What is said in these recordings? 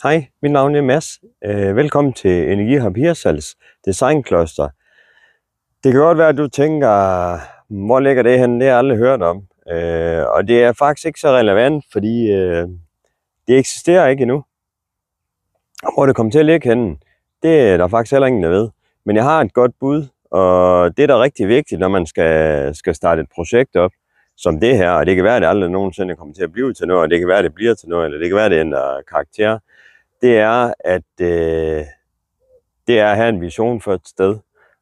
Hej, mit navn er Mads. Velkommen til Energihub Hirtshals Designkloster. Det kan godt være, at du tænker, hvor ligger det henne? Det har jeg aldrig hørt om. Og det er faktisk ikke så relevant, fordi det eksisterer ikke endnu. Hvor det kommer til at ligge henne, det er der faktisk heller ingen, der ved. Men jeg har et godt bud, og det er da rigtig vigtigt, når man skal starte et projekt op som det her. Og det kan være, at det aldrig nogensinde kommer til at blive til noget, og det kan være, at det bliver til noget, eller det kan være, at det ændrer karakter. Det er, at det er at have en vision for et sted,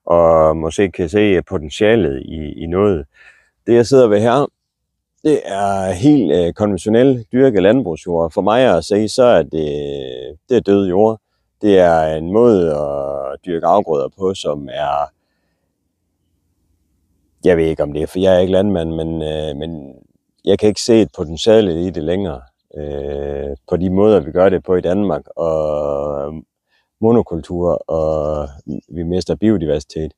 og måske kan se potentialet i noget. Det jeg sidder ved her, det er helt konventionel dyrket landbrugsjord. For mig at se, så er det er død jord. Det er en måde at dyrke afgrøder på, som er, jeg ved ikke om det er, for jeg er ikke landmand, men jeg kan ikke se et potentiale i det længere. På de måder, vi gør det på i Danmark, og monokultur, og vi mister biodiversitet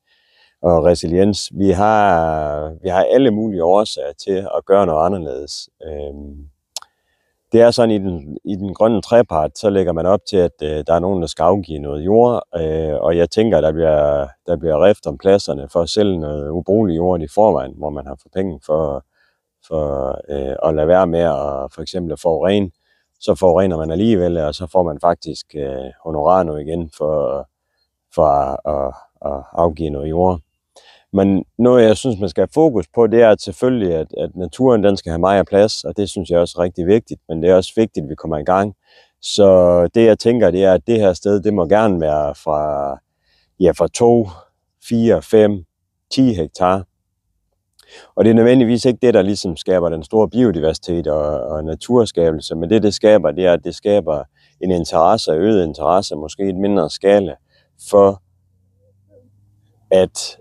og resiliens. Vi har alle mulige årsager til at gøre noget anderledes. Det er sådan, i den grønne trepart, så lægger man op til, at der er nogen, der skal afgive noget jord, og jeg tænker, at der bliver rift om pladserne for at sælge noget ubrugelig jord i forvejen, hvor man har fået penge for at lade være med at for eksempel forurene. Så forurener man alligevel, og så får man faktisk honorar nu igen for at afgive noget jord. Men noget, jeg synes, man skal have fokus på, det er at selvfølgelig, at naturen den skal have meget plads, og det synes jeg også er rigtig vigtigt, men det er også vigtigt, at vi kommer i gang. Så det, jeg tænker, det er, at det her sted, det må gerne være fra 2, 4, 5, 10 hektar. Og det er nødvendigvis ikke det, der ligesom skaber den store biodiversitet og naturskabelse, men det skaber, det er, at det skaber en interesse, øget interesse, måske et mindre skala, for at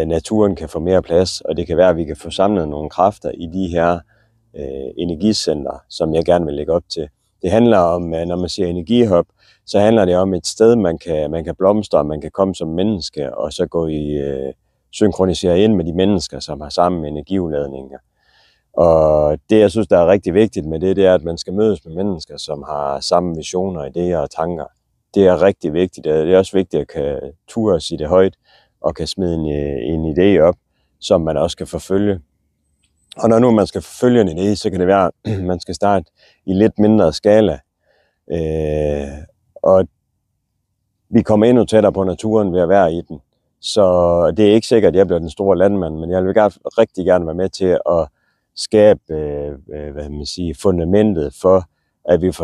naturen kan få mere plads, og det kan være, at vi kan få samlet nogle kræfter i de her energicenter, som jeg gerne vil lægge op til. Det handler om, når man siger energihub, så handler det om et sted, man kan blomstre, man kan komme som menneske, og så gå i synkronisere ind med de mennesker, som har samme energiudladninger. Og det, jeg synes, der er rigtig vigtigt med det, er, at man skal mødes med mennesker, som har samme visioner, idéer og tanker. Det er rigtig vigtigt. Det er også vigtigt at kan ture og sige det højt, og kan smide en idé op, som man også kan forfølge. Og når nu man skal forfølge en idé, så kan det være, at man skal starte i lidt mindre skala. Og vi kommer endnu tættere på naturen ved at være i den. Så det er ikke sikkert, at jeg bliver den store landmand, men jeg vil rigtig gerne være med til at skabe fundamentet for, at vi får